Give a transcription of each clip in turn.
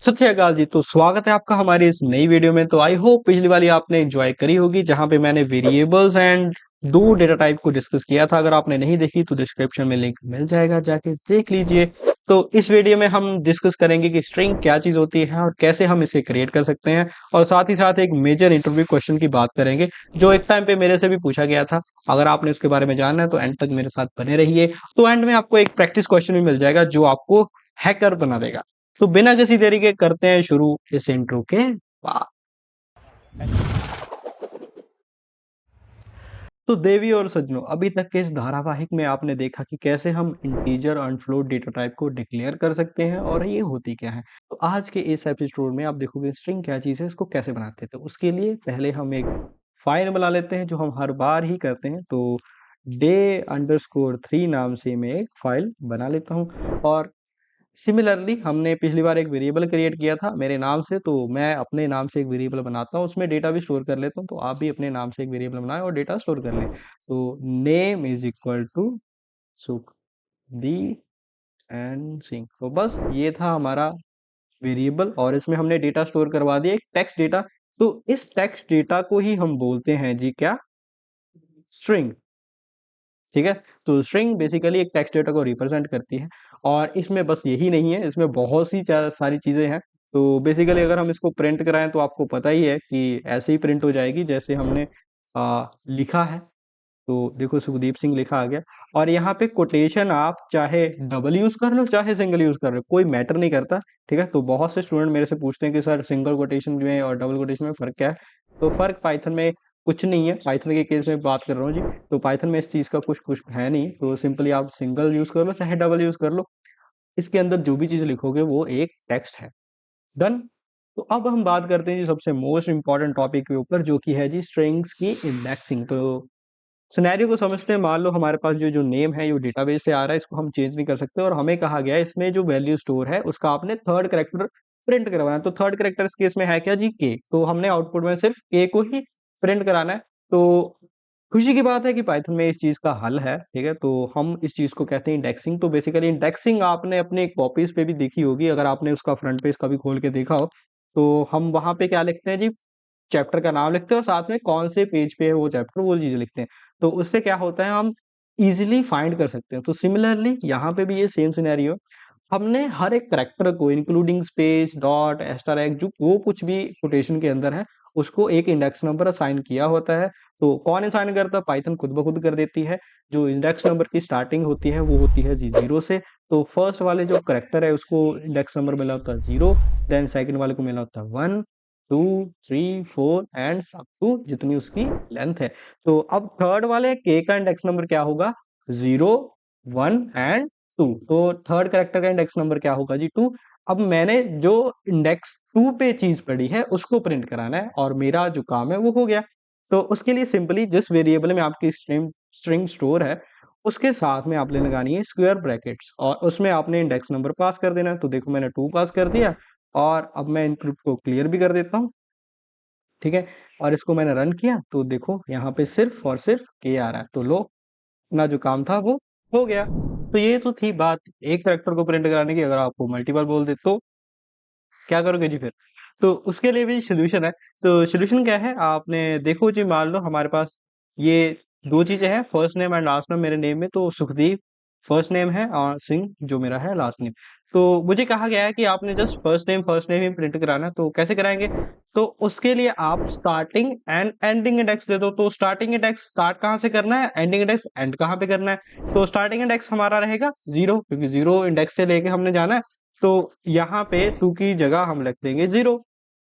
सत श्री अकाल जी। तो स्वागत है आपका हमारी इस नई वीडियो में। तो आई होप पिछली वाली आपने एंजॉय करी होगी जहां पे मैंने वेरिएबल्स एंड दो डेटा टाइप को डिस्कस किया था। अगर आपने नहीं देखी तो डिस्क्रिप्शन में लिंक मिल जाएगा, जाके देख लीजिए। तो इस वीडियो में हम डिस्कस करेंगे कि स्ट्रिंग क्या चीज होती है और कैसे हम इसे क्रिएट कर सकते हैं, और साथ ही साथ एक मेजर इंटरव्यू क्वेश्चन की बात करेंगे जो एक टाइम पे मेरे से भी पूछा गया था। अगर आपने उसके बारे में जानना है तो एंड तक मेरे साथ बने रहिए। तो एंड में आपको एक प्रैक्टिस क्वेश्चन भी मिल जाएगा जो आपको हैकर बना देगा। तो बिना किसी देरी के करते हैं शुरू इस इंट्रो के बाद। तो देवी और सज्जनों, अभी तक के इस धारावाहिक में आपने देखा कि कैसे हम इंटीजर अनफ्लोट डेटा टाइप को डिक्लेयर कर सकते हैं और ये होती क्या है। तो आज के इस एपिसोड में आप देखोगे स्ट्रिंग क्या चीज़ है, इसको कैसे बनाते हैं। तो उसके लिए पहले हम एक फाइल बना लेते हैं जो हम हर बार ही करते हैं। तो day_3 नाम से मैं एक फाइल बना लेता हूँ। और सिमिलरली हमने पिछली बार एक वेरिएबल क्रिएट किया था मेरे नाम से, तो मैं अपने नाम से एक वेरिएबल बनाता हूँ, उसमें डेटा भी स्टोर कर लेता हूँ। तो आप भी अपने नाम से एक वेरिएबल बनाएं और डेटा स्टोर कर लें। तो name is equal to Sukhdeep and Singh. तो बस ये था हमारा वेरिएबल और इसमें हमने डेटा स्टोर करवा दिया, एक टेक्स्ट डेटा। तो इस टेक्स्ट डेटा को ही हम बोलते हैं जी क्या, स्ट्रिंग। ठीक है। तो स्ट्रिंग बेसिकली एक टेक्स्ट डेटा को रिप्रेजेंट करती है। और इसमें बस यही नहीं है, इसमें बहुत सी सारी चीजें हैं। तो बेसिकली अगर हम इसको प्रिंट कराएं तो आपको पता ही है कि ऐसे ही प्रिंट हो जाएगी जैसे हमने लिखा है। तो देखो सुखदीप सिंह लिखा आ गया। और यहाँ पे कोटेशन आप चाहे डबल यूज कर लो चाहे सिंगल यूज कर लो, कोई मैटर नहीं करता। ठीक है। तो बहुत से स्टूडेंट मेरे से पूछते हैं कि सर सिंगल कोटेशन में और डबल कोटेशन में फर्क क्या है। तो फर्क पाइथन में कुछ नहीं है, पाइथन के केस में बात कर रहा हूँ जी। तो पाइथन में इस चीज का कुछ कुछ है नहीं। तो सिंपली आप सिंगल यूज कर लो चाहे डबल यूज कर लो, इसके अंदर जो भी चीज लिखोगे वो एक टेक्स्ट है। डन। तो अब हम बात करते हैं जी सबसे मोस्ट इंपॉर्टेंट टॉपिक के ऊपर, जो कि है जी स्ट्रिंग्स की इंडेक्सिंग। तो सिनेरियो को समझते हैं। मान लो हमारे पास जो जो नेम है ये डेटाबेस से आ रहा है, इसको हम चेंज नहीं कर सकते और हमें कहा गया है इसमें जो वैल्यू स्टोर है उसका आपने थर्ड करेक्टर प्रिंट करवाना है। तो थर्ड करेक्टर इस केस में है क्या जी, के। तो हमने आउटपुट में सिर्फ के को ही प्रिंट कराना है। तो खुशी की बात है कि पाइथन में इस चीज का हल है। ठीक है। तो हम इस चीज को कहते हैं इंडेक्सिंग। तो बेसिकली इंडेक्सिंग आपने अपने कॉपीज पे भी देखी होगी, अगर आपने उसका फ्रंट पेज कभी खोल के देखा हो। तो हम वहां पे क्या लिखते हैं जी, चैप्टर का नाम लिखते हैं और साथ में कौन से पेज पे है वो चैप्टर, वो चीज़ लिखते हैं। तो उससे क्या होता है, हम इजीली फाइंड कर सकते हैं। तो सिमिलरली यहाँ पे भी ये सेम सिनेरियो, हमने हर एक करैक्टर को इंक्लूडिंग स्पेस डॉट एस्टरिस्क जो वो कुछ भी कोटेशन के अंदर है उसको एक इंडेक्स नंबर असाइन किया होता है। तो कौन असाइन करता है, पाइथन खुद ब खुद कर देती है। जो इंडेक्स नंबर की स्टार्टिंग होती है वो होती है जी 0 से। तो फर्स्ट वाले जो करैक्टर है उसको इंडेक्स नंबर मिला होता है 0, देन सेकंड वाले को मिला होता है 1, 2, 3, 4 एंड अप टू जितनी उसकी लेंथ है। तो अब थर्ड वाले के का इंडेक्स नंबर क्या होगा, 0, 1 एंड 2। तो थर्ड कैरेक्टर का इंडेक्स नंबर क्या होगा जी 2। अब मैंने जो इंडेक्स 2 पे चीज पड़ी है उसको प्रिंट कराना है और मेरा जो काम है वो हो गया। तो उसके लिए सिंपली जिस वेरिएबल में आपकी स्ट्रिंग स्ट्रिंग स्टोर है उसके साथ में आपने लगानी है स्क्वायर ब्रैकेट्स और उसमें आपने इंडेक्स नंबर पास कर देना है। तो देखो मैंने 2 पास कर दिया और अब मैं इनपुट को क्लियर भी कर देता हूँ। ठीक है। और इसको मैंने रन किया तो देखो यहाँ पे सिर्फ और सिर्फ के आ रहा है। तो लो, अपना जो काम था वो हो गया। तो ये तो थी बात एक कैरेक्टर को प्रिंट कराने की। अगर आपको मल्टीपल बोल दे तो क्या करोगे जी फिर। तो उसके लिए भी सोल्यूशन है। तो सोल्यूशन क्या है, आपने देखो जी, मान लो हमारे पास ये दो चीजें हैं, first name and last name मेरे नेम में। तो सुखदीप फर्स्ट नेम है और सिंह जो मेरा है लास्ट नेम। तो मुझे कहा गया है कि आपने जस्ट फर्स्ट नेम ही प्रिंट कराना है। तो कैसे कराएंगे, तो उसके लिए आप स्टार्टिंग एंड एंडिंग इंडेक्स दे दो। तो स्टार्टिंग इंडेक्स स्टार्ट कहाँ से करना है, एंडिंग इंडेक्स एंड कहाँ पे करना है। तो स्टार्टिंग इंडेक्स हमारा रहेगा 0, क्योंकि 0 इंडेक्स से लेके हमने जाना है। तो यहाँ पे 2 की जगह हम लिख देंगे 0।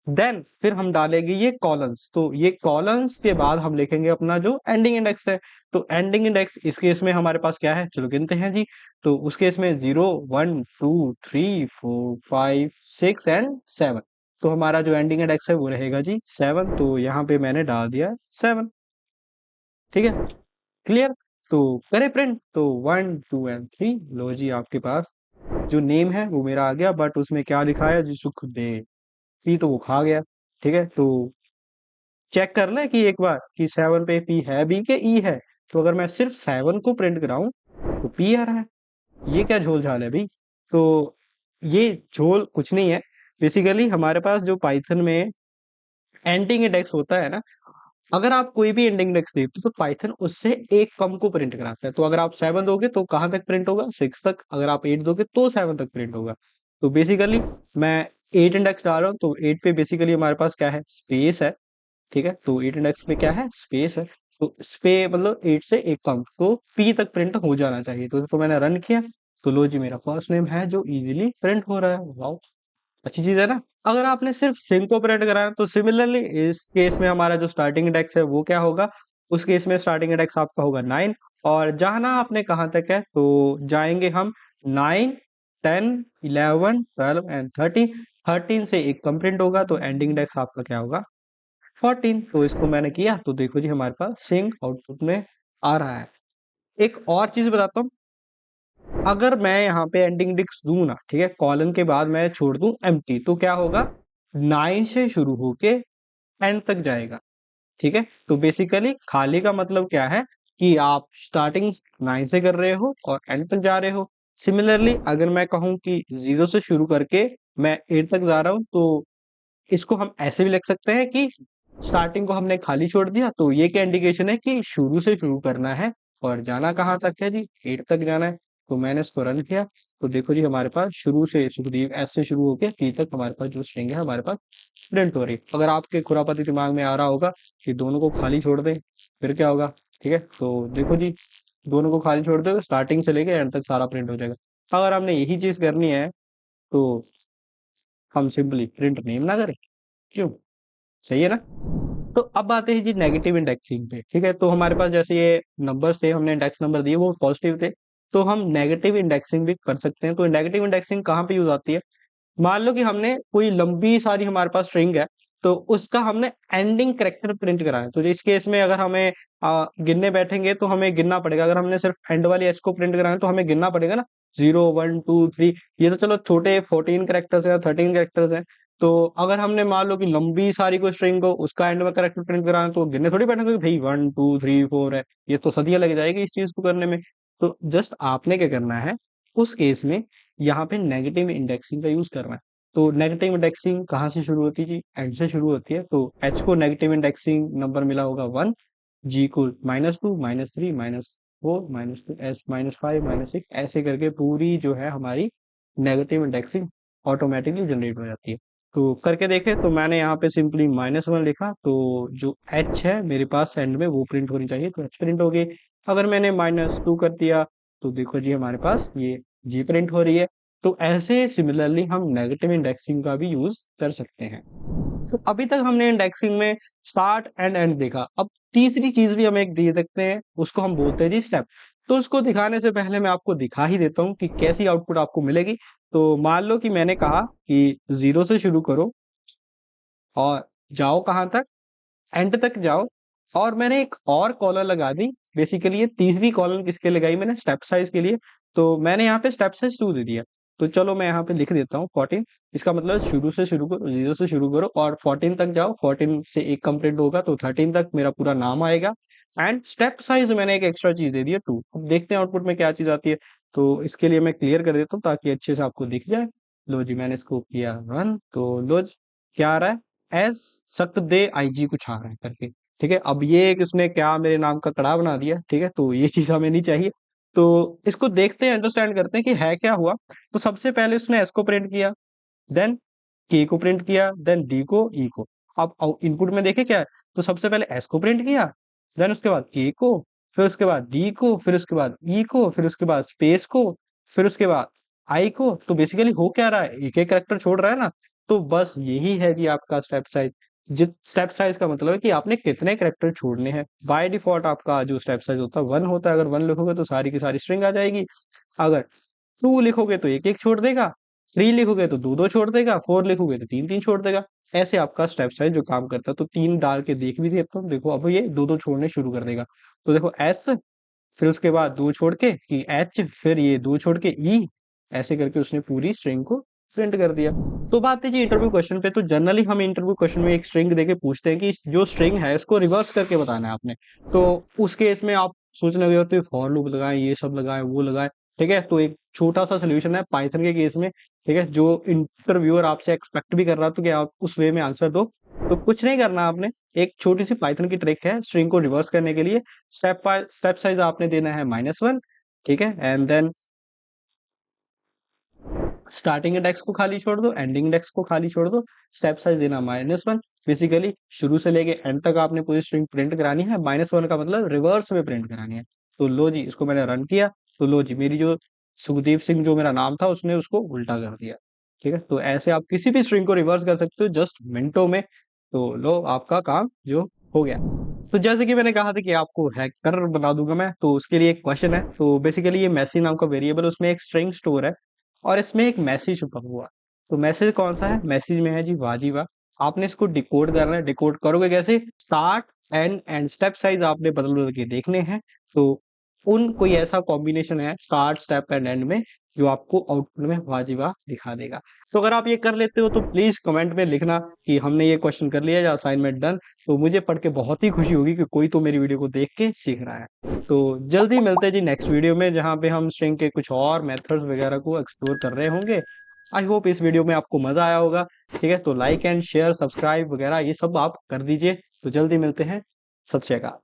देन फिर हम डालेंगे ये कॉलम्स। तो ये कॉलम्स के बाद हम लिखेंगे अपना जो एंडिंग इंडेक्स है। तो एंडिंग इंडेक्स इस केस में हमारे पास क्या है, चलो गिनते हैं जी। तो उस केस में 0, 1, 2, 3, 4, 5, 6 एंड 7। तो हमारा जो एंडिंग इंडेक्स है वो रहेगा जी 7। तो यहाँ पे मैंने डाल दिया 7। ठीक है। क्लियर। तो करें प्रिंट। तो 1, 2 एंड 3, लो जी आपके पास जो नेम है वो मेरा आ गया। बट उसमें क्या लिखा है जी, सुखदेव। पी तो वो खा गया। ठीक है। तो चेक कर ले कि एक बार कि 7 पे पी है बी के ई है। तो अगर मैं सिर्फ 7 को प्रिंट कराऊं तो पी आ रहा है। ये क्या झोल झाल है भाई। तो ये झोल कुछ नहीं है। बेसिकली हमारे पास जो पाइथन में एंडिंग इंडेक्स होता है ना, अगर आप कोई भी एंडिंग इंडेक्स देते हो तो पाइथन उससे एक कम को प्रिंट कराता है। तो अगर आप 7 दोगे तो कहाँ तक प्रिंट होगा? 6 तक। अगर आप 8 दोगे तो 7 तक प्रिंट होगा। तो बेसिकली मैं 8 इंडेक्स डाल रहा हूँ, तो 8 पे बेसिकली हमारे पास क्या है? स्पेस है। ठीक है, तो 8 इंडेक्स में क्या है? स्पेस है। तो इस पे मतलब 8 से एक कम, तो पी तक प्रिंट हो जाना चाहिए। तो इसको मैंने रन किया, तो लो जी मेरा फर्स्ट नेम है जो इजीली प्रिंट हो रहा है। वाओ, अच्छी चीज है ना। अगर आपने सिर्फ सिंक को प्रिंट कराना, तो सिमिलरली इस केस में हमारा जो स्टार्टिंग इंडेक्स है वो क्या होगा? उस केस में स्टार्टिंग इंडेक्स आपका होगा 9, और जाना आपने कहाँ तक है? तो जाएंगे हम 9, 10, 11, 12 एंड 13। 13 से एक कम प्रिंट होगा, तो एंडिंग इंडेक्स आपका क्या होगा? 14। तो इसको मैंने किया, तो देखो जी हमारे पास सिंक आउटपुट में आ रहा है। एक और चीज बताता हूँ, अगर मैं यहाँ पे एंडिंग इंडेक्स दूं ना, ठीक है, कॉलन के बाद मैं छोड़ दूं एम्प्टी, तो क्या होगा? 9 से शुरू होके एंड तक जाएगा। ठीक है, तो बेसिकली खाली का मतलब क्या है कि आप स्टार्टिंग 9 से कर रहे हो और एंड तक जा रहे हो। सिमिलरली अगर मैं कहूँ कि 0 से शुरू करके मैं 8 तक जा रहा हूँ, तो इसको हम ऐसे भी लिख सकते हैं कि स्टार्टिंग को हमने खाली छोड़ दिया, तो ये क्या इंडिकेशन है कि शुरू से शुरू करना है, और जाना कहाँ तक है जी? 8 तक जाना है। तो मैंने इसको रन किया, तो देखो जी हमारे पास शुरू से सुखदेव एस से शुरू होकर टी तक हमारे पास जो स्ट्रिंग है हमारे पास प्रिंट हो रही है। अगर आपके खुरापाती दिमाग में आ रहा होगा कि दोनों को खाली छोड़ दें, फिर क्या होगा? ठीक है, तो देखो जी दोनों को खाली छोड़ दो, स्टार्टिंग से लेके एंड तक सारा प्रिंट हो जाएगा। अगर हमने यही चीज करनी है, तो हम सिंपली प्रिंट नेम ना करें, क्यों? सही है ना। तो अब आते हैं जी नेगेटिव इंडेक्सिंग पे। ठीक है, तो हमारे पास जैसे ये नंबर्स थे, हमने इंडेक्स नंबर दिए वो पॉजिटिव थे, तो हम नेगेटिव इंडेक्सिंग भी कर सकते हैं। तो नेगेटिव इंडेक्सिंग कहाँ पे यूज आती है? मान लो कि हमने कोई लंबी सारी हमारे पास स्ट्रिंग है, तो उसका हमने एंडिंग करेक्टर प्रिंट कराना है। तो इस केस में अगर हमें गिनने बैठेंगे तो हमें गिनना पड़ेगा। अगर हमने सिर्फ एंड वाली एस को प्रिंट कराना है तो हमें गिनना पड़ेगा ना, 0, 1, 2, 3। ये तो चलो छोटे 14 करेक्टर्स है, 13 करेक्टर्स है। तो अगर हमने मान लो कि लंबी सारी कोई स्ट्रिंग को उसका एंड में करेक्टर प्रिंट कराना है, तो गिनने थोड़ी बैठेंगे कि भाई 1, 2, 3, 4 है। ये तो सदियां लग जाएगी इस चीज को करने में। तो जस्ट आपने क्या करना है उस केस में, यहाँ पे नेगेटिव इंडेक्सिंग का यूज करना है। तो नेगेटिव इंडेक्सिंग कहाँ से शुरू होती है जी? एंड से शुरू होती है। तो एच को नेगेटिव इंडेक्सिंग नंबर मिला होगा 1, जी को -2, -3, -4, -2, एस -5, -6, ऐसे करके पूरी जो है हमारी नेगेटिव इंडेक्सिंग ऑटोमेटिकली जनरेट हो जाती है। तो करके देखे, तो मैंने यहाँ पे सिंपली -1 लिखा, तो जो एच है मेरे पास एंड में वो प्रिंट होनी चाहिए, तो एच प्रिंट हो गई। अगर मैंने -2 कर दिया, तो देखो जी हमारे पास ये जी प्रिंट हो रही है। तो ऐसे सिमिलरली हम नेगेटिव इंडेक्सिंग का भी यूज कर सकते हैं। तो अभी तक हमने इंडेक्सिंग में स्टार्ट एंड एंड देखा। अब तीसरी चीज भी हम एक दे सकते हैं, उसको हम बोलते हैं जी स्टेप। तो उसको दिखाने से पहले मैं आपको दिखा ही देता हूँ कि कैसी आउटपुट आपको मिलेगी। तो मान लो कि मैंने कहा कि 0 से शुरू करो और जाओ कहाँ तक? एंड तक जाओ। और मैंने एक और कॉलर लगा दी। बेसिकली ये तीसरी कॉलम किसके लगाई मैंने? स्टेप साइज के लिए। तो मैंने यहाँ पे स्टेप साइज 2 दे दिया। तो चलो मैं यहाँ पे लिख देता हूँ 14। इसका मतलब शुरू से शुरू करो, 0 से शुरू करो और 14 तक जाओ। 14 से एक कंप्लीट होगा तो 13 तक मेरा पूरा नाम आएगा। एंड स्टेप साइज मैंने एक एक्स्ट्रा चीज दे दी है 2। अब देखते हैं आउटपुट में क्या चीज आती है। तो इसके लिए मैं क्लियर कर देता हूँ ताकि अच्छे से आपको दिख जाए। लो जी मैंने इसको किया रन, तो लो जी, क्या आ रहा है? एस सक दे आई जी कुछ आ रहा है करके। ठीक है, अब ये एक इसने क्या मेरे नाम का कड़ा बना दिया। ठीक है, तो ये चीज हमें नहीं चाहिए। तो इसको देखते हैं, अंडरस्टैंड करते हैं कि है क्या हुआ। तो सबसे पहले उसने एस को प्रिंट किया, देन के को प्रिंट किया, देन डी को, ई को। अब इनपुट में देखे क्या है? तो सबसे पहले एस को प्रिंट किया, देन उसके बाद के को, फिर उसके बाद डी को, फिर उसके बाद ई को, फिर उसके बाद स्पेस को, फिर उसके बाद आई को। तो बेसिकली हो क्या रहा है? एक एक करेक्टर छोड़ रहा है ना। तो बस यही है जी आपका स्टेप साइज। जित स्टेप साइज का मतलब है कि आपने कितने करेक्टर छोड़ने हैं। बाय डिफॉल्ट आपका जो स्टेप साइज होता है 1 होता है। अगर 1 लिखोगे तो सारी की सारी स्ट्रिंग आ जाएगी। अगर 2 लिखोगे तो एक एक छोड़ देगा, 3 लिखोगे तो दो दो छोड़ देगा, 4 लिखोगे तो तीन तीन छोड़ देगा। ऐसे आपका स्टेप साइज जो काम करता है। तो 3 डाल के देख भी देता हूँ, देखो अब ये दो दो छोड़ने शुरू कर देगा। तो देखो एस, फिर उसके बाद 2 छोड़ के कि एच, फिर ये 2 छोड़ के ई, ऐसे करके उसने पूरी स्ट्रिंग को प्रिंट कर दिया। तो बात है जी इंटरव्यू क्वेश्चन पे। तो जनरली हम इंटरव्यू क्वेश्चन में एक स्ट्रिंग देके पूछते हैं कि जो स्ट्रिंग है इसको रिवर्स करके बताना है आपने। तो उस केस में आप सोचने लगे होते फॉर लूप लगाए, ये सब लगाए, वो लगाए। ठीक है, तो एक छोटा सा सोल्यूशन है पाइथन के केस में, ठीक है, जो इंटरव्यूअर आपसे एक्सपेक्ट भी कर रहा था कि आप उस वे में आंसर दो। तो कुछ नहीं करना आपने, एक छोटी सी पाइथन की ट्रिक है स्ट्रिंग को रिवर्स करने के लिए। स्टेप साइज आपने देना है -1, ठीक है, एंड देन स्टार्टिंग इंडेक्स को खाली छोड़ दो, एंडिंग इंडेक्स को खाली छोड़ दो, स्टेप साइज देना -1। बेसिकली शुरू से लेके एंड तक आपने पूरी स्ट्रिंग प्रिंट करानी है, -1 का मतलब रिवर्स में प्रिंट करानी है। तो लो जी, इसको मैंने रन किया, तो लो जी, मेरी जो सुखदीप सिंह जो मेरा नाम था उसने उसको उल्टा कर दिया। ठीक है, तो ऐसे आप किसी भी स्ट्रिंग को रिवर्स कर सकते हो जस्ट मिनटों में। तो लो, आपका काम जो हो गया। तो जैसे कि मैंने कहा था कि आपको हैकर बना दूंगा मैं, तो उसके लिए एक क्वेश्चन है। तो बेसिकली ये मैसी नाम का वेरिएबल, उसमें एक स्ट्रिंग स्टोर है और इसमें एक मैसेज छुपा हुआ है। तो मैसेज कौन सा है? मैसेज में है जी वाजिबा। आपने इसको डिकोड करना है। डिकोड करोगे कैसे? स्टार्ट एंड स्टेप साइज आपने बदल बदल के देखने हैं। तो उन कोई ऐसा कॉम्बिनेशन है स्टार्ट, स्टेप एंड एंड में जो आपको आउटपुट में वाजिबा दिखा देगा। तो अगर आप ये कर लेते हो तो प्लीज कमेंट में लिखना कि हमने ये क्वेश्चन कर लिया या असाइनमेंट डन। तो मुझे पढ़ के बहुत ही खुशी होगी कि कोई तो मेरी वीडियो को देख के सीख रहा है। तो जल्दी मिलते हैं जी नेक्स्ट वीडियो में, जहाँ पे हम स्ट्रिंग के कुछ और मेथड्स वगैरह को एक्सप्लोर कर रहे होंगे। आई होप इस वीडियो में आपको मजा आया होगा। ठीक है, तो लाइक एंड शेयर, सब्सक्राइब वगैरह ये सब आप कर दीजिए। तो जल्दी मिलते हैं। सत श्री अकाल।